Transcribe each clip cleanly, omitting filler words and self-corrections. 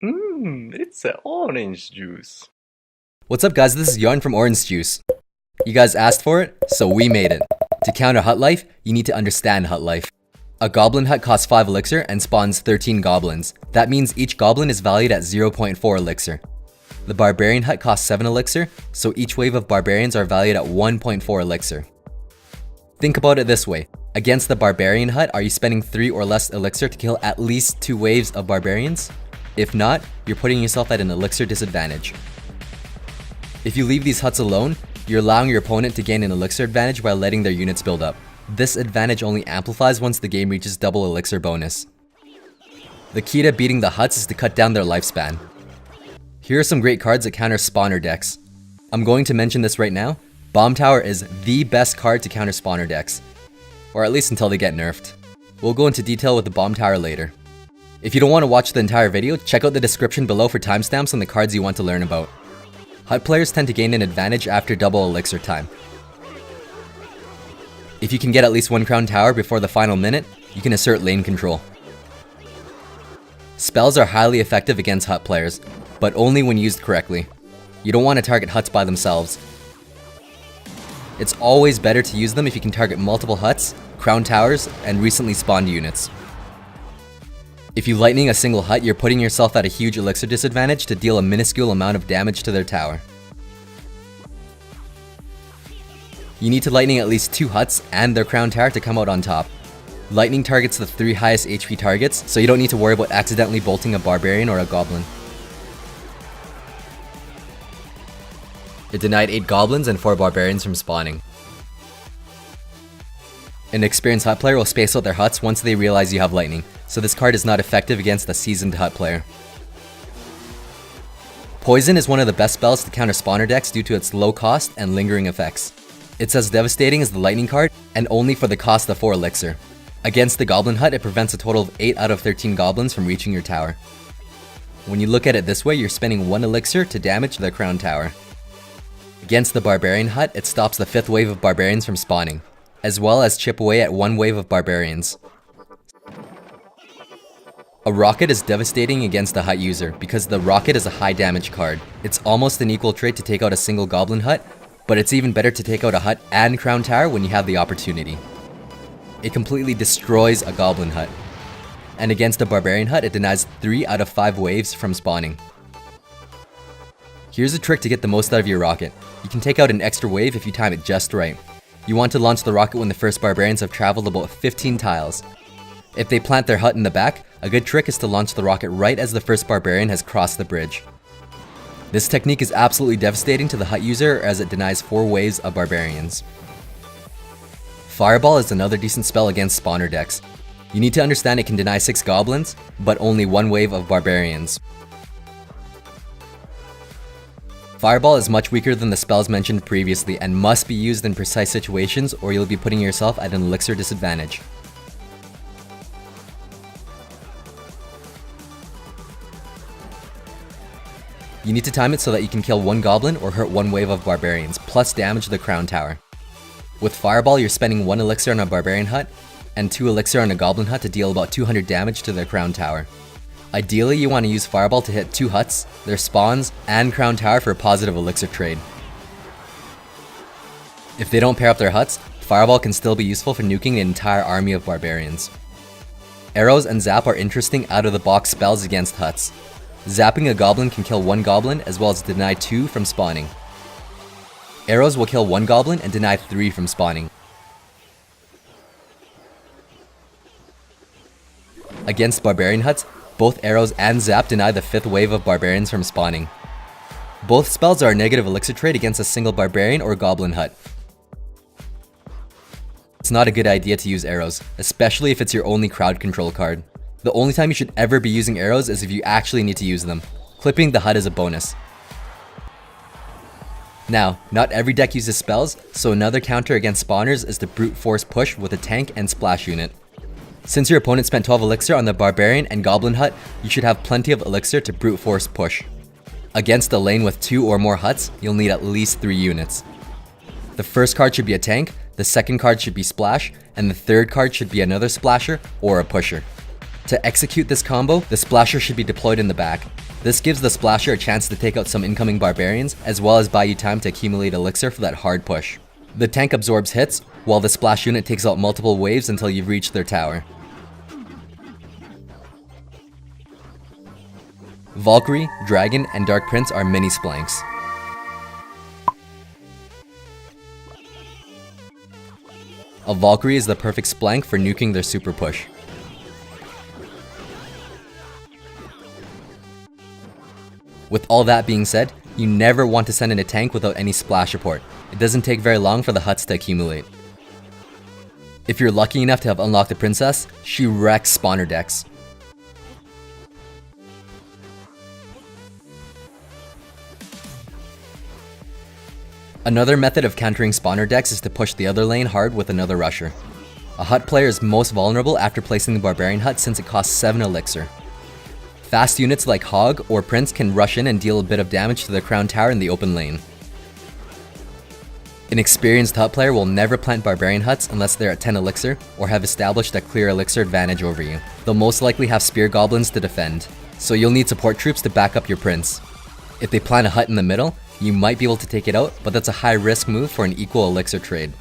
It's a orange juice. What's up guys, this is Yarn from Orange Juice. You guys asked for it, so we made it. To counter hut life, you need to understand hut life. A goblin hut costs 5 elixir and spawns 13 goblins. That means each goblin is valued at 0.4 elixir. The barbarian hut costs 7 elixir, so each wave of barbarians are valued at 1.4 elixir. Think about it this way. Against the barbarian hut, are you spending 3 or less elixir to kill at least 2 waves of barbarians? If not, you're putting yourself at an elixir disadvantage. If you leave these huts alone, you're allowing your opponent to gain an elixir advantage by letting their units build up. This advantage only amplifies once the game reaches double elixir bonus. The key to beating the huts is to cut down their lifespan. Here are some great cards that counter spawner decks. I'm going to mention this right now. Bomb Tower is the best card to counter spawner decks. Or at least until they get nerfed. We'll go into detail with the Bomb Tower later. If you don't want to watch the entire video, check out the description below for timestamps on the cards you want to learn about. Hut players tend to gain an advantage after double elixir time. If you can get at least 1 crown tower before the final minute, you can assert lane control. Spells are highly effective against hut players, but only when used correctly. You don't want to target huts by themselves. It's always better to use them if you can target multiple huts, crown towers, and recently spawned units. If you lightning a single hut, you're putting yourself at a huge elixir disadvantage to deal a minuscule amount of damage to their tower. You need to lightning at least 2 huts and their crown tower to come out on top. Lightning targets the 3 highest HP targets, so you don't need to worry about accidentally bolting a barbarian or a goblin. It denied 8 goblins and 4 barbarians from spawning. An experienced hut player will space out their huts once they realize you have lightning, so this card is not effective against a seasoned hut player. Poison is one of the best spells to counter spawner decks due to its low cost and lingering effects. It's as devastating as the lightning card, and only for the cost of 4 elixir. Against the goblin hut, it prevents a total of 8 out of 13 goblins from reaching your tower. When you look at it this way, you're spending 1 elixir to damage their crown tower. Against the barbarian hut, it stops the 5th wave of barbarians from spawning, as well as chip away at 1 wave of barbarians. A rocket is devastating against a hut user because the rocket is a high damage card. It's almost an equal trade to take out a single goblin hut, but it's even better to take out a hut and crown tower when you have the opportunity. It completely destroys a goblin hut. And against a barbarian hut, it denies 3 out of 5 waves from spawning. Here's a trick to get the most out of your rocket. You can take out an extra wave if you time it just right. You want to launch the rocket when the first barbarians have traveled about 15 tiles. If they plant their hut in the back, a good trick is to launch the rocket right as the first barbarian has crossed the bridge. This technique is absolutely devastating to the hut user as it denies 4 waves of barbarians. Fireball is another decent spell against spawner decks. You need to understand it can deny 6 goblins, but only 1 wave of barbarians. Fireball is much weaker than the spells mentioned previously and must be used in precise situations or you'll be putting yourself at an elixir disadvantage. You need to time it so that you can kill 1 goblin or hurt 1 wave of barbarians, plus damage the crown tower. With Fireball, you're spending 1 elixir on a barbarian hut and 2 elixir on a goblin hut to deal about 200 damage to their crown tower. Ideally, you want to use Fireball to hit 2 huts, their spawns, and crown tower for a positive elixir trade. If they don't pair up their huts, Fireball can still be useful for nuking an entire army of barbarians. Arrows and Zap are interesting out-of-the-box spells against huts. Zapping a goblin can kill 1 goblin as well as deny 2 from spawning. Arrows will kill 1 goblin and deny 3 from spawning. Against barbarian huts, both arrows and zap deny the 5th wave of barbarians from spawning. Both spells are a negative elixir trade against a single barbarian or goblin hut. It's not a good idea to use arrows, especially if it's your only crowd control card. The only time you should ever be using arrows is if you actually need to use them. Clipping the hut is a bonus. Now, not every deck uses spells, so another counter against spawners is to brute force push with a tank and splash unit. Since your opponent spent 12 elixir on the barbarian and goblin hut, you should have plenty of elixir to brute force push. Against a lane with 2 or more huts, you'll need at least 3 units. The first card should be a tank, the second card should be splash, and the third card should be another splasher or a pusher. To execute this combo, the splasher should be deployed in the back. This gives the splasher a chance to take out some incoming barbarians, as well as buy you time to accumulate elixir for that hard push. The tank absorbs hits, while the splash unit takes out multiple waves until you've reached their tower. Valkyrie, Dragon, and Dark Prince are mini splanks. A Valkyrie is the perfect splank for nuking their super push. With all that being said, you never want to send in a tank without any splash support. It doesn't take very long for the huts to accumulate. If you're lucky enough to have unlocked the princess, she wrecks spawner decks. Another method of countering spawner decks is to push the other lane hard with another rusher. A hut player is most vulnerable after placing the barbarian hut since it costs 7 elixir. Fast units like Hog or Prince can rush in and deal a bit of damage to the crown tower in the open lane. An experienced hut player will never plant barbarian huts unless they're at 10 elixir or have established a clear elixir advantage over you. They'll most likely have spear goblins to defend, so you'll need support troops to back up your prince. If they plant a hut in the middle, you might be able to take it out, but that's a high risk move for an equal elixir trade.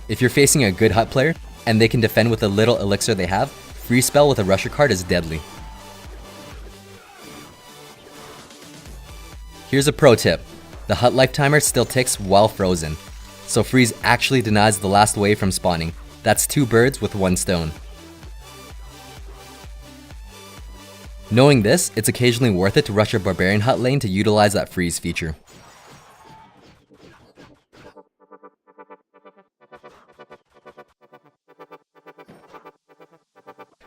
If you're facing a good hut player, and they can defend with the little elixir they have, free spell with a rusher card is deadly. Here's a pro tip. The hut life timer still ticks while frozen, so freeze actually denies the last wave from spawning. That's 2 birds with 1 stone. Knowing this, it's occasionally worth it to rush a barbarian hut lane to utilize that freeze feature.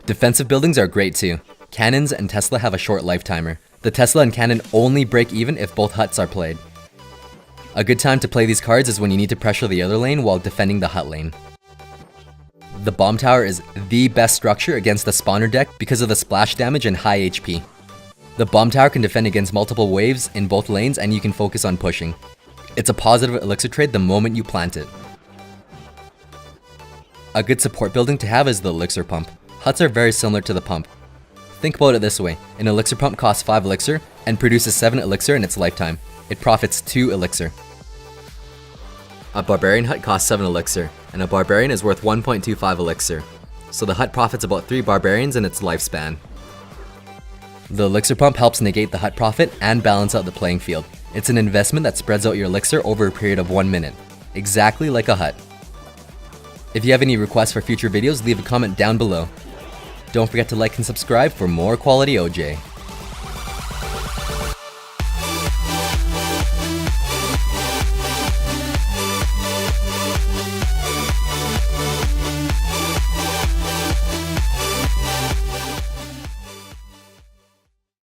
Defensive buildings are great too. Cannons and Tesla have a short life timer. The Tesla and Cannon only break even if both huts are played. A good time to play these cards is when you need to pressure the other lane while defending the hut lane. The bomb tower is the best structure against the spawner deck because of the splash damage and high HP. The bomb tower can defend against multiple waves in both lanes and you can focus on pushing. It's a positive elixir trade the moment you plant it. A good support building to have is the Elixir Pump. Huts are very similar to the pump. Think about it this way, an Elixir Pump costs 5 elixir and produces 7 elixir in its lifetime. It profits 2 elixir. A Barbarian hut costs 7 elixir, and a Barbarian is worth 1.25 elixir, so the hut profits about 3 Barbarians in its lifespan. The Elixir Pump helps negate the hut profit and balance out the playing field. It's an investment that spreads out your elixir over a period of 1 minute, exactly like a hut. If you have any requests for future videos, leave a comment down below. Don't forget to like and subscribe for more quality OJ.